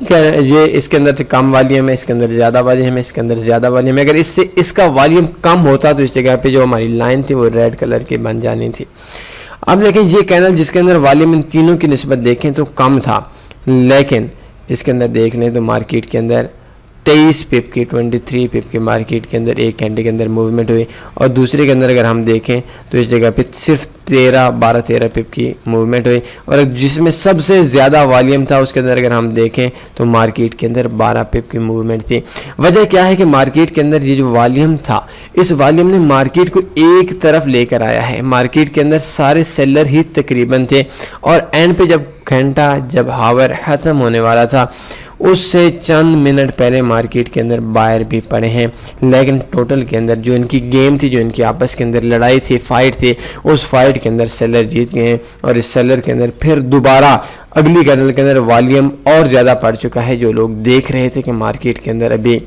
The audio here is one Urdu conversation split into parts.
یہ اس کے اندر کم والیوم ہے، اس کے اندر زیادہ والیوم ہے، اس کے اندر زیادہ والیوم ہے. اگر اس سے اس کا والیوم کم ہوتا تو اس جگہ پہ جو ہماری لائن تھی وہ ریڈ کلر کی بن جانی تھی. اب دیکھیں یہ کینڈل جس کے اندر والیوم ان تینوں کی نسبت دیکھیں تو کم تھا، لیکن اس کے اندر دیکھ لیں تو مارکیٹ کے اندر 23 پپ کی 23 پپ کی مارکیٹ کے اندر ایک گھنٹے کے اندر موومنٹ ہوئی، اور دوسرے کے اندر اگر ہم دیکھیں تو اس جگہ پہ صرف 12-13 پپ کی موومنٹ ہوئی، اور جس میں سب سے زیادہ والیوم تھا اس کے اندر اگر ہم دیکھیں تو مارکیٹ کے اندر 12 پپ کی موومنٹ تھی. وجہ کیا ہے کہ مارکیٹ کے اندر یہ جو والیوم تھا اس والیوم نے مارکیٹ کو ایک طرف لے کر آیا ہے. مارکیٹ کے اندر سارے سیلر ہی تقریباً تھے، اور اینڈ پہ جب گھنٹہ جب ہاور ختم ہونے والا تھا اس سے چند منٹ پہلے مارکیٹ کے اندر بائر بھی پڑے ہیں، لیکن ٹوٹل کے اندر جو ان کی گیم تھی، جو ان کی آپس کے اندر لڑائی تھی، فائٹ تھی، اس فائٹ کے اندر سیلر جیت گئے ہیں، اور اس سیلر کے اندر پھر دوبارہ اگلی کینڈل کے اندر والیوم اور زیادہ پڑ چکا ہے. جو لوگ دیکھ رہے تھے کہ مارکیٹ کے اندر ابھی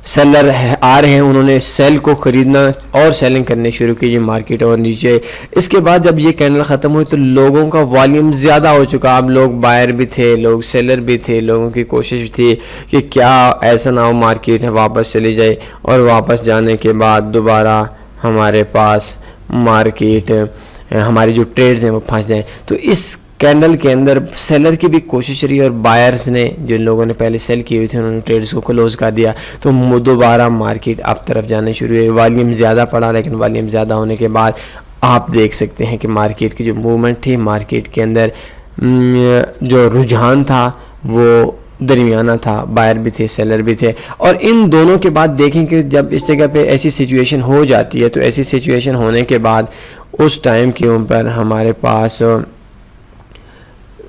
سیلر آ رہے ہیں انہوں نے سیل کو خریدنا اور سیلنگ کرنے شروع کی، یہ مارکیٹ اور نیچے. اس کے بعد جب یہ کینڈل ختم ہوئی تو لوگوں کا والیوم زیادہ ہو چکا، اب لوگ بائر بھی تھے، لوگ سیلر بھی تھے، لوگوں کی کوشش تھی کہ کیا ایسا نہ ہو مارکیٹ واپس چلی جائے، اور واپس جانے کے بعد دوبارہ ہمارے پاس مارکیٹ ہماری جو ٹریڈز ہیں وہ پھنس جائیں. تو اس کینڈل کے اندر سیلر کی بھی کوشش رہی، اور بائرز نے جن لوگوں نے پہلے سیل کی ہوئی تھی انہوں نے ٹریڈز کو کلوز کر دیا، تو دوبارہ مارکیٹ اپ طرف جانے شروع ہوئی. والیوم زیادہ پڑا، لیکن والیوم زیادہ ہونے کے بعد آپ دیکھ سکتے ہیں کہ مارکیٹ کی جو موومنٹ تھی، مارکیٹ کے اندر جو رجحان تھا وہ درمیانہ تھا، بائر بھی تھے، سیلر بھی تھے. اور ان دونوں کے بعد دیکھیں کہ جب اس جگہ پہ ایسی سچویشن ہو جاتی ہے تو ایسی سچویشن ہونے کے بعد اس ٹائم کے اوپر ہمارے پاس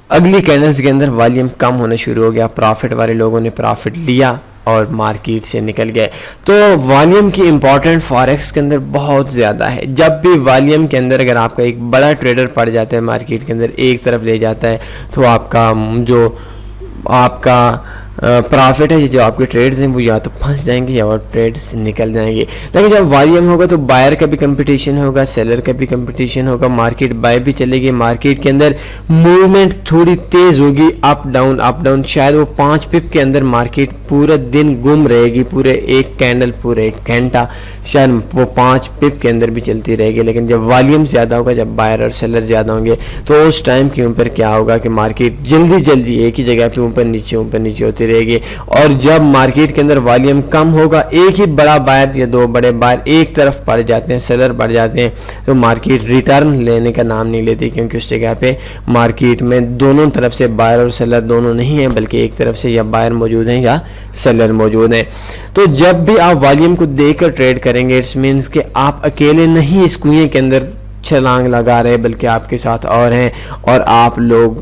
اگلی کینڈلز کے اندر والیوم کم ہونا شروع ہو گیا، پرافٹ والے لوگوں نے پرافٹ لیا اور مارکیٹ سے نکل گئے. تو والیوم کی امپورٹنٹ فاریکس کے اندر بہت زیادہ ہے. جب بھی والیوم کے اندر اگر آپ کا ایک بڑا ٹریڈر پڑ جاتا ہے مارکیٹ کے اندر ایک طرف لے جاتا ہے تو آپ کا پرافٹ ہے، جو آپ کے ٹریڈز ہیں وہ یا تو پھنس جائیں گے یا اور ٹریڈز نکل جائیں گے. لیکن جب والیوم ہوگا تو بائر کا بھی کمپٹیشن ہوگا، سیلر کا بھی کمپٹیشن ہوگا، مارکیٹ بائی بھی چلے گی، مارکیٹ کے اندر موومنٹ تھوڑی تیز ہوگی، اپ ڈاؤن. شاید وہ 5 پپ کے اندر مارکیٹ پورا دن گم رہے گی، پورے ایک کینڈل پورے ایک گھنٹہ شاید وہ 5 پپ کے اندر بھی چلتی رہے گی. لیکن جب والیوم زیادہ ہوگا، جب بائر اور سیلر زیادہ ہوں گے تو اس ٹائم کے اوپر کیا ہوگا کہ مارکیٹ جلدی ایک ہی جگہ پہ اوپر نیچے ہوتی رہے گی. اور جب مارکیٹ کے اندر والیوم کم ہوگا، ایک ہی بڑا بائر یا دو بڑے بائر ایک طرف پڑ جاتے ہیں، سیلر پڑ جاتے ہیں، تو مارکیٹ ریٹرن لینے کا نام نہیں لیتی، کیونکہ اس جگہ پہ مارکیٹ میں دونوں طرف سے بائر اور سیلر دونوں نہیں ہیں، بلکہ ایک طرف سے یا بائر موجود ہیں یا سیلر موجود ہیں. تو جب بھی آپ والیوم کو دیکھ کر ٹریڈ کریں گے اٹس مینس کہ آپ اکیلے نہیں اس کنویں کے اندر چھلانگ لگا رہے، بلکہ آپ کے ساتھ اور ہیں، اور آپ لوگ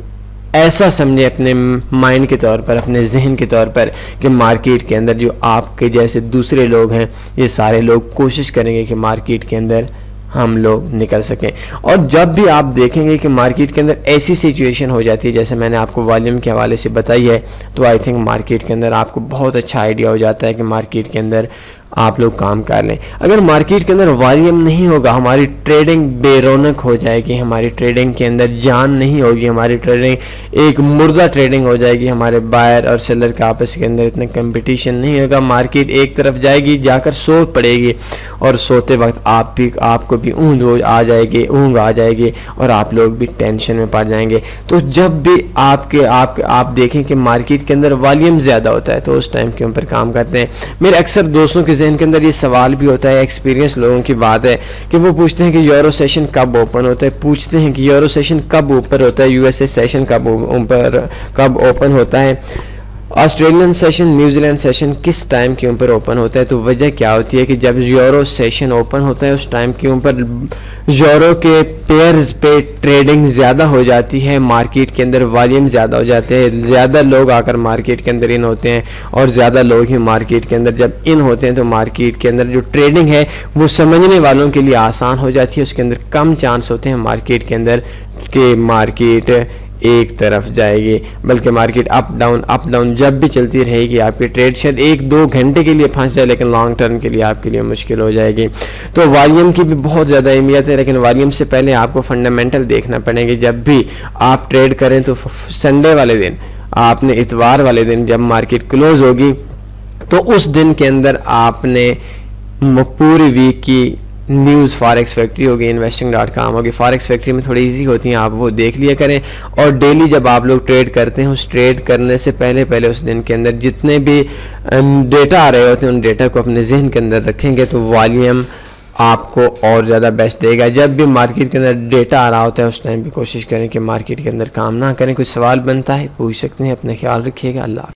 ایسا سمجھیں اپنے مائنڈ کے طور پر، اپنے ذہن کے طور پر کہ مارکیٹ کے اندر جو آپ کے جیسے دوسرے لوگ ہیں یہ سارے لوگ کوشش کریں گے کہ مارکیٹ کے اندر ہم لوگ نکل سکیں. اور جب بھی آپ دیکھیں گے کہ مارکیٹ کے اندر ایسی سچویشن ہو جاتی ہے جیسے میں نے آپ کو والیوم کے حوالے سے بتائی ہے، تو آئی تھنک مارکیٹ کے اندر آپ کو بہت اچھا آئیڈیا ہو جاتا ہے کہ مارکیٹ کے اندر آپ لوگ کام کر لیں. اگر مارکیٹ کے اندر والیوم نہیں ہوگا ہماری ٹریڈنگ بے رونق ہو جائے گی، ہماری ٹریڈنگ کے اندر جان نہیں ہوگی، ہماری ٹریڈنگ ایک مردہ ٹریڈنگ ہو جائے گی، ہمارے بائر اور سیلر کے آپس کے اندر اتنا کمپٹیشن نہیں ہوگا، مارکیٹ ایک طرف جائے گی، جا کر سو پڑے گی، اور سوتے وقت آپ کو بھی اونگ آ جائے گی اور آپ لوگ بھی ٹینشن میں پڑ جائیں گے. تو جب بھی آپ دیکھیں کہ مارکیٹ کے اندر والیوم زیادہ ہوتا ہے تو اس ٹائم کے اوپر کام کرتے ہیں. میرے اکثر دوستوں کے ذہن کے اندر یہ سوال بھی ہوتا ہے، ایکسپیرینس لوگوں کی بات ہے کہ وہ پوچھتے ہیں کہ یورو سیشن کب اوپن ہوتا ہے، پوچھتے ہیں کہ یورو سیشن کب اوپن ہوتا ہے، یو ایس اے سیشن کب اوپن ہوتا ہے، Australian session, New Zealand session کس ٹائم کے اوپر اوپن ہوتا ہے. تو وجہ کیا ہوتی ہے کہ جب یورو سیشن اوپن ہوتا ہے اس ٹائم کے اوپر یورو کے پیئرز پہ ٹریڈنگ زیادہ ہو جاتی ہے، مارکیٹ کے اندر والیوم زیادہ ہو جاتے ہیں، زیادہ لوگ آ کر مارکیٹ کے اندر ان ہوتے ہیں، اور زیادہ لوگ ہی مارکیٹ کے اندر جب ان ہوتے ہیں تو مارکیٹ کے اندر جو ٹریڈنگ ہے وہ سمجھنے والوں کے لیے آسان ہو جاتی ہے. اس کے اندر کم چانس ہوتے ہیں مارکیٹ کے اندر کہ مارکیٹ ایک طرف جائے گی، بلکہ مارکیٹ اپ ڈاؤن جب بھی چلتی رہے گی. آپ کی ٹریڈ شاید 1-2 گھنٹے کے لیے پھنس جائے لیکن لانگ ٹرم کے لیے آپ کے لیے مشکل ہو جائے گی. تو والیوم کی بھی بہت زیادہ اہمیت ہے، لیکن والیوم سے پہلے آپ کو فنڈامنٹل دیکھنا پڑے گی. جب بھی آپ ٹریڈ کریں تو سنڈے والے دن آپ نے اتوار والے دن جب مارکیٹ کلوز ہوگی تو اس دن کے اندر آپ نے پوری ویک کی نیوز فاریکس فیکٹری ہوگی، investing.com ہوگی، فاریکس فیکٹری میں تھوڑی ایزی ہوتی ہیں، آپ وہ دیکھ لیا کریں. اور ڈیلی جب آپ لوگ ٹریڈ کرتے ہیں، اس ٹریڈ کرنے سے پہلے اس دن کے اندر جتنے بھی ڈیٹا آ رہے ہوتے ہیں ان ڈیٹا کو اپنے ذہن کے اندر رکھیں گے تو والیوم آپ کو اور زیادہ بیسٹ دے گا. جب بھی مارکیٹ کے اندر ڈیٹا آ رہا ہوتا ہے اس ٹائم بھی کوشش کریں کہ مارکیٹ کے اندر کام نہ کریں. کوئی سوال بنتا ہے پوچھ سکتے ہیں. اپنا خیال رکھیے گا. اللہ حافظ.